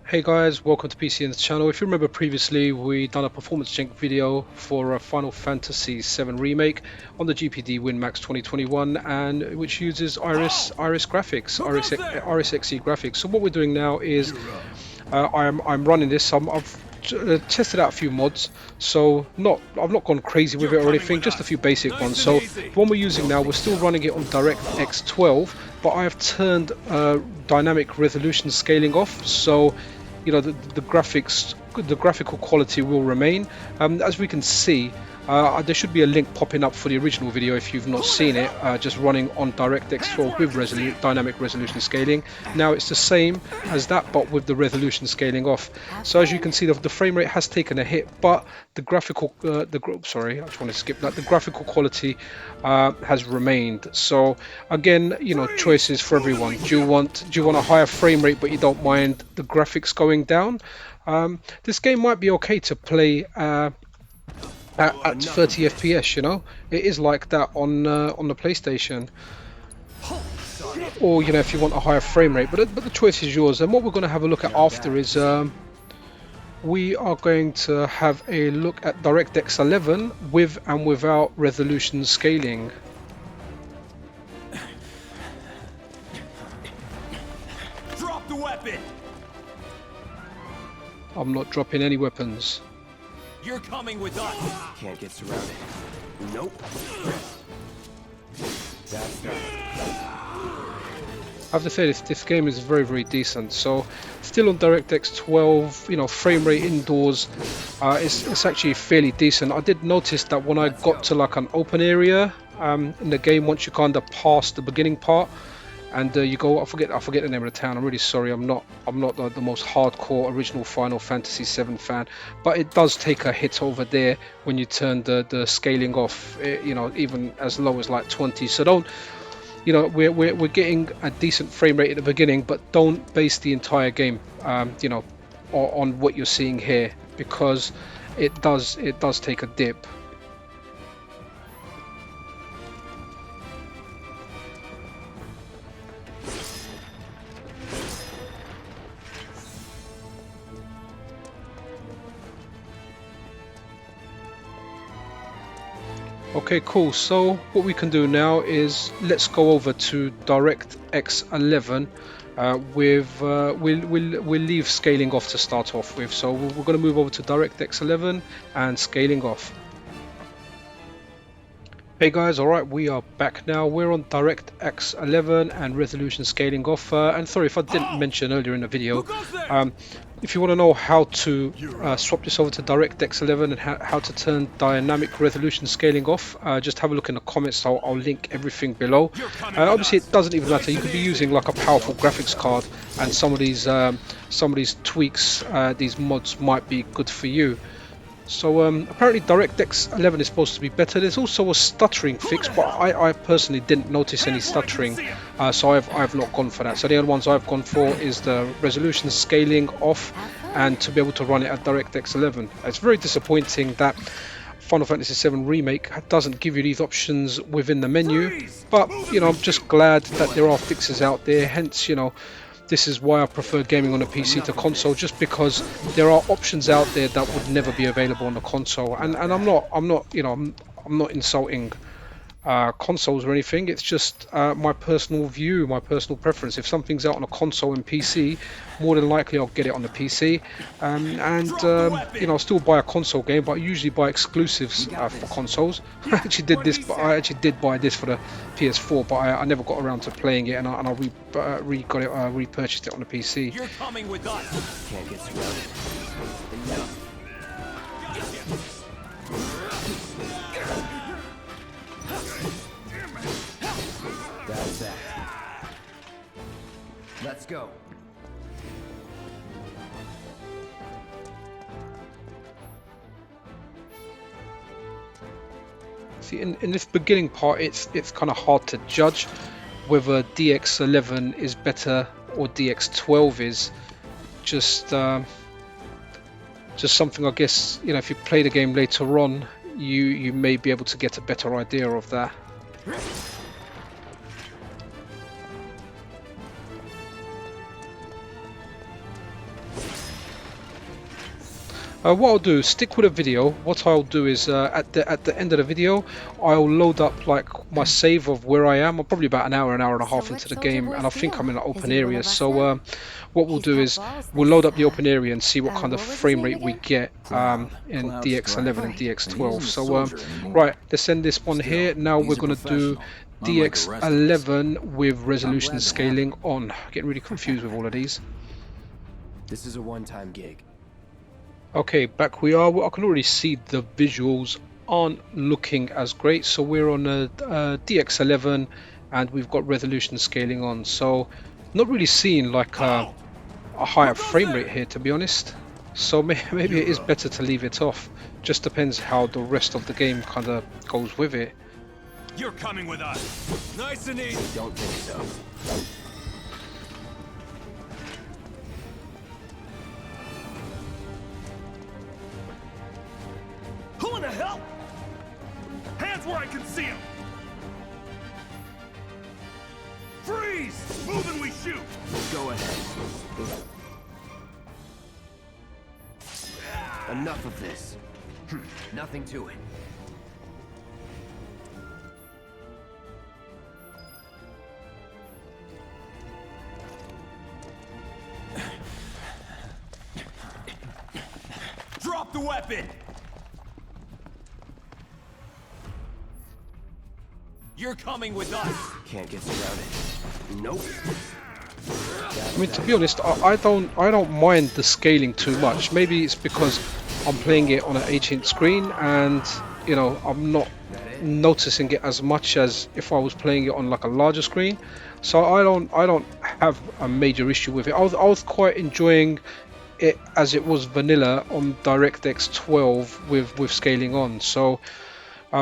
Hey guys, welcome to PC and the channel. If you remember previously, we done a performance check video for a Final Fantasy VII Remake on the GPD Win Max 2021, and which uses Iris graphics, RSXE graphics. So what we're doing now is I'm running this. I've tested out a few mods, so I've not gone crazy with it or anything, just a few basic ones. So the one we're using now, we're still running it on DirectX12, but I have turned dynamic resolution scaling off, so you know the graphics, the graphical quality will remain. As we can see, there should be a link popping up for the original video if you've not seen it, just running on DirectX12 with dynamic resolution scaling. Now it's the same as that, but with the resolution scaling off. So as you can see, the frame rate has taken a hit, but the graphical, sorry, I just want to skip that. The graphical quality has remained. So again, you know, choices for everyone. Do you want a higher frame rate, but you don't mind the graphics going down? This game might be okay to play at 30 FPS, you know, it is like that on the PlayStation, or you know, if you want a higher frame rate, but the choice is yours. And what we're going to have a look at after is we are going to have a look at DirectX11 with and without resolution scaling. Drop the weapon. I'm not dropping any weapons. You're coming with us. Can't get surrounded. Nope. That's not. I have to say this game is very decent. So still on DirectX 12, you know, frame rate indoors, it's actually fairly decent. I did notice that when I got to like an open area in the game, once you kind of pass the beginning part and you go, I forget the name of the town. I'm really sorry. I'm not the most hardcore original Final Fantasy VII fan, but it does take a hit over there when you turn the scaling off, you know, even as low as like 20. So don't, you know, we're getting a decent frame rate at the beginning, but don't base the entire game, you know, on what you're seeing here, because it does take a dip. Okay, cool. So what we can do now is let's go over to DirectX11 we'll leave scaling off to start off with. So we're going to move over to DirectX11 and scaling off. Hey guys, alright, we are back now. We're on DirectX11 and resolution scaling off. And sorry if I didn't mention earlier in the video, if you want to know how to swap this over to DirectX11 and how to turn dynamic resolution scaling off, just have a look in the comments. I'll link everything below. Obviously it doesn't even matter, you could be using like a powerful graphics card, and some of these tweaks, these mods might be good for you. So apparently DirectX11 is supposed to be better. There's also a stuttering fix, but I personally didn't notice any stuttering, so I've not gone for that. So the other ones I've gone for is the resolution scaling off and to be able to run it at DirectX11. It's very disappointing that Final Fantasy VII Remake doesn't give you these options within the menu, but you know, I'm just glad that there are fixes out there. Hence, you know, this is why I prefer gaming on a PC to console, just because there are options out there that would never be available on the console. And I'm not you know, I'm not insulting consoles or anything. It's just my personal view, my personal preference. If something's out on a console and PC, more than likely I'll get it on the PC. You know, I'll still buy a console game, but I usually buy exclusives for consoles. I actually did buy this for the PS4, but I never got around to playing it, and I repurchased it on the PC. You're coming with us. Can't get surrounded. Enough. That's that. Let's go. See, in this beginning part, it's kind of hard to judge whether DX11 is better or DX12 is. Just something, I guess, you know, if you play the game later on, you may be able to get a better idea of that. What I'll do, stick with the video. What I'll do is at the end of the video, I'll load up like my save of where I am. I'm probably about an hour and a half So into what's the Soldier game, Boy and I think I'm feel? in an Is open he one area. of us So now? what we'll He's do got is balls, we'll load this, up the open area and see what kind of what was his frame name rate we again? get in Cloud DX11 and Strife. Right. But he DX12. isn't a So soldier anymore. right, let's send this one Still, here. Now he's we're a gonna do professional, unlike the rest of us. DX11 with I'm resolution glad to have scaling him. on. Getting really confused with all of these. This is a one-time gig. Okay, back we are. I can already see the visuals aren't looking as great. So we're on a DX11 and we've got resolution scaling on. So not really seeing like Halt! a higher Who goes frame rate there? here, to be honest. So maybe it is better to leave it off. Just depends how the rest of the game kind of goes with it. You're coming with us. Nice and easy. Don't think so. Who in the hell? Hands where I can see them. Freeze! Move and we shoot. Go ahead. Enough of this. Nothing to it. Drop the weapon. You're coming with us. Can't get surrounded. Nope. I mean, to be honest, I don't mind the scaling too much. Maybe it's because I'm playing it on an 18 screen, and you know I'm not noticing it as much as if I was playing it on like a larger screen. So I don't have a major issue with it. I was quite enjoying it as it was vanilla on DirectX12 with scaling on. So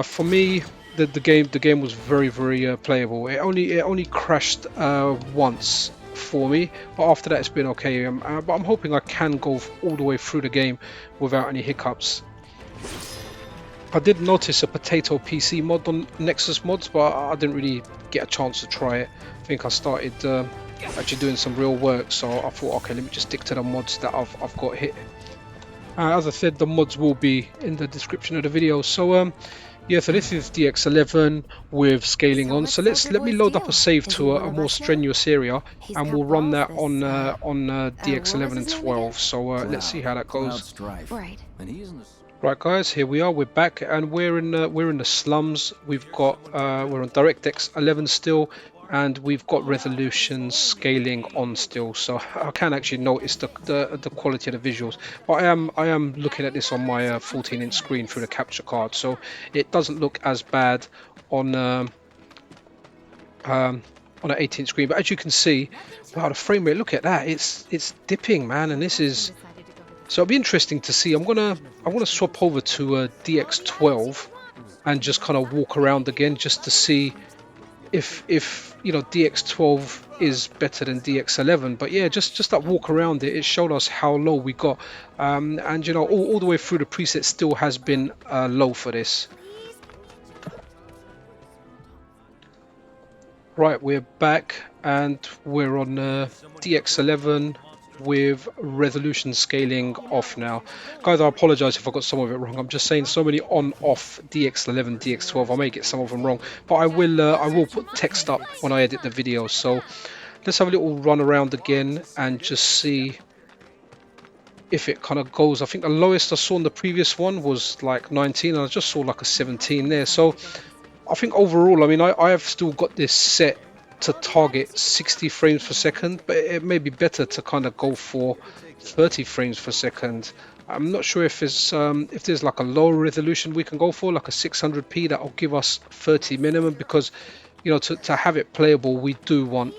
for me, the game was very playable. It only crashed once for me, but after that it's been okay. But I'm hoping I can go all the way through the game without any hiccups. I did notice a potato PC mod on Nexus mods, but I didn't really get a chance to try it. I think I started actually doing some real work, so I thought, okay, let me just stick to the mods that I've got hit. As I said, the mods will be in the description of the video. So yeah, so this is DX11 with scaling So on. what's So Soldier let me Boy's load up deal? a save Is he to one a of more us now? strenuous area, He's and got we'll run balls, that this, on what DX11 was and his name 12. So let's see how that Cloud goes. Strife. Right. And he isn't a Right, guys, here we are. We're back, and we're in the slums. We've got we're on DirectX11 still, and we've got resolution scaling on still. So I can actually notice the quality of the visuals. But I am looking at this on my 14-inch screen through the capture card, so it doesn't look as bad on an 18-inch screen. But as you can see, wow, the frame rate. Look at that. It's dipping, man, and this is. So it'll be interesting to see. I'm gonna swap over to DX12 and just kind of walk around again just to see if you know DX12 is better than DX11. But yeah, just that walk around it showed us how low we got, and you know all the way through the preset still has been low for this. Right, we're back and we're on DX11 with resolution scaling off now. Guys, I apologize if I got some of it wrong. I'm just saying so many on off DX11, DX12. I may get some of them wrong, but I will put text up when I edit the video. So let's have a little run around again and just see if it kind of goes. I think the lowest I saw in the previous one was like 19, and I just saw like a 17 there. So I think overall, I mean, I have still got this set to target 60 frames per second, but it may be better to kind of go for 30 frames per second. I'm not sure if there's like a lower resolution we can go for, like a 600p that'll give us 30 minimum, because you know to have it playable we do want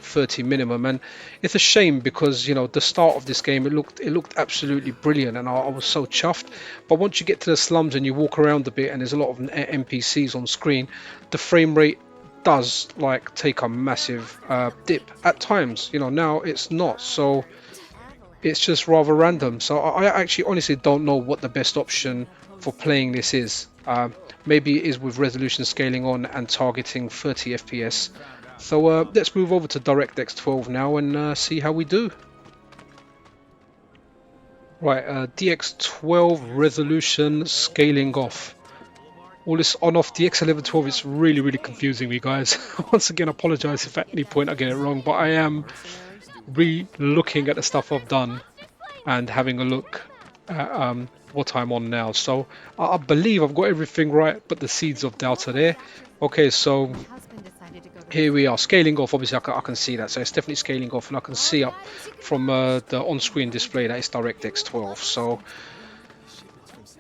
30 minimum. And it's a shame because you know the start of this game it looked absolutely brilliant, and I was so chuffed. But once you get to the slums and you walk around a bit and there's a lot of NPCs on screen, the frame rate does like take a massive dip at times. You know, now it's not, so it's just rather random. So I actually honestly don't know what the best option for playing this is. Maybe it is with resolution scaling on and targeting 30 FPS. So let's move over to DirectX12 now and see how we do. Right, DX12 resolution scaling off. All this on-off DX11-12 is really confusing me, guys. Once again, I apologize if at any point I get it wrong, but I am re-looking at the stuff I've done and having a look at what I'm on now. So I believe I've got everything right, but the seeds of doubt are there. Okay, so here we are, scaling off. Obviously I can see that, so it's definitely scaling off, and I can see up from the on-screen display that it's DirectX12. So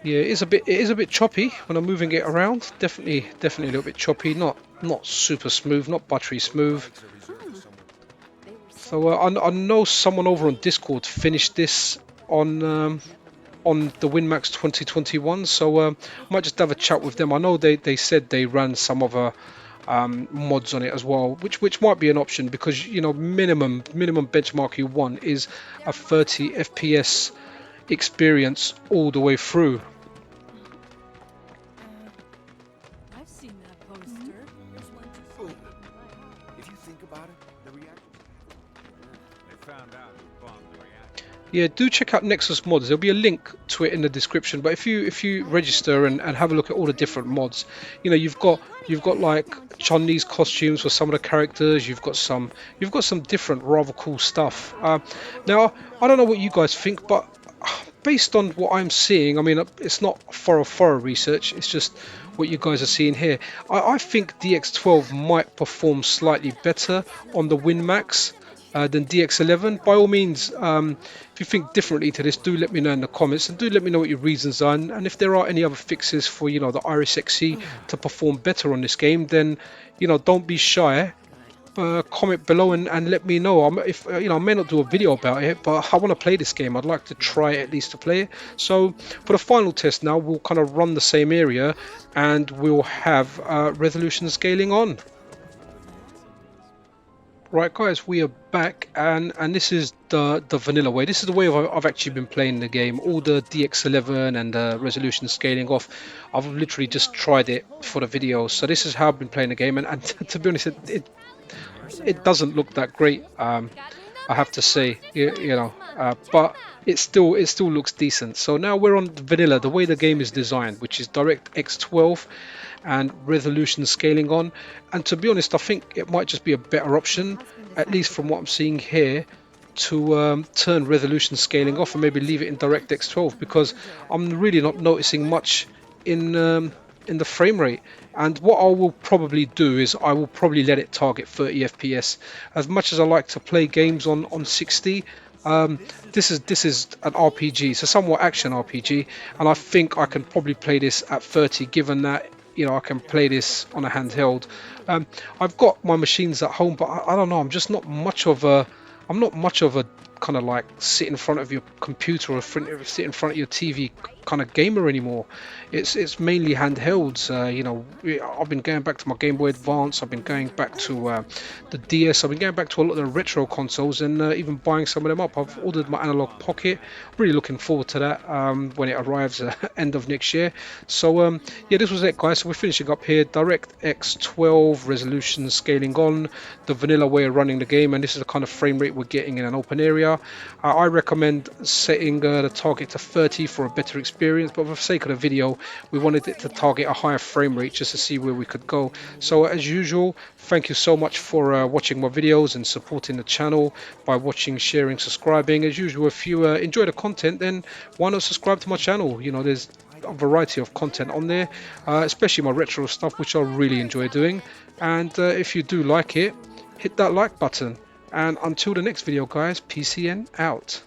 yeah, it is a bit choppy when I'm moving it around. Definitely a little bit choppy. Not super smooth, not buttery smooth. So I know someone over on Discord finished this on the Win Max 2021. So I might just have a chat with them. I know they said they ran some other mods on it as well, which might be an option, because you know minimum benchmark you want is a 30 FPS experience all the way through. I've seen that poster. If you think about it, the reaction. They found out who bombed the reactor. Yeah, do check out Nexus mods. There'll be a link to it in the description. But if you register and have a look at all the different mods, you know you've got like Chinese costumes for some of the characters. You've got some different rather cool stuff. Now I don't know what you guys think, but based on what I'm seeing, I mean it's not thorough research. It's just what you guys are seeing here. I think DX12 might perform slightly better on the Win Max than DX11. By all means, if you think differently to this, do let me know in the comments, and do let me know what your reasons are, and if there are any other fixes for, you know, the Iris XE to perform better on this game, then, you know, don't be shy. Comment below and let me know. If you know, I may not do a video about it, but I want to play this game. I'd like to try at least to play it. So for the final test now, we'll kind of run the same area and we'll have resolution scaling on. Right guys, we are back, and this is the vanilla way. This is the way I've actually been playing the game. All the DX11 and resolution scaling off, I've literally just tried it for the video. So this is how I've been playing the game, and to be honest, it doesn't look that great, I have to say, you know, but it still looks decent. So now we're on vanilla, the way the game is designed, which is DirectX12 and resolution scaling on. And to be honest, I think it might just be a better option, at least from what I'm seeing here, to turn resolution scaling off and maybe leave it in DirectX12, because I'm really not noticing much in the frame rate. And what I will probably do is I will probably let it target 30 FPS. As much as I like to play games on 60, this is an RPG, so somewhat action RPG, and I think I can probably play this at 30, given that, you know, I can play this on a handheld. I've got my machines at home, but I don't know, I'm just not much of a kind of like sit in front of your computer or sit in front of your TV kind of gamer anymore. It's mainly handhelds. You know, I've been going back to my Game Boy Advance, I've been going back to the DS, I've been going back to a lot of the retro consoles, and even buying some of them up. I've ordered my Analog Pocket, really looking forward to that when it arrives end of next year. So yeah, this was it guys. So we're finishing up here, DirectX12 resolution scaling on, the vanilla way of running the game, and this is the kind of frame rate we're getting in an open area. I recommend setting the target to 30 for a better experience, but for the sake of the video we wanted it to target a higher frame rate just to see where we could go. So as usual, thank you so much for watching my videos and supporting the channel by watching, sharing, subscribing. As usual, if you enjoy the content, then why not subscribe to my channel? You know, there's a variety of content on there, especially my retro stuff, which I really enjoy doing. And if you do like it, hit that like button. And until the next video guys, PCN out.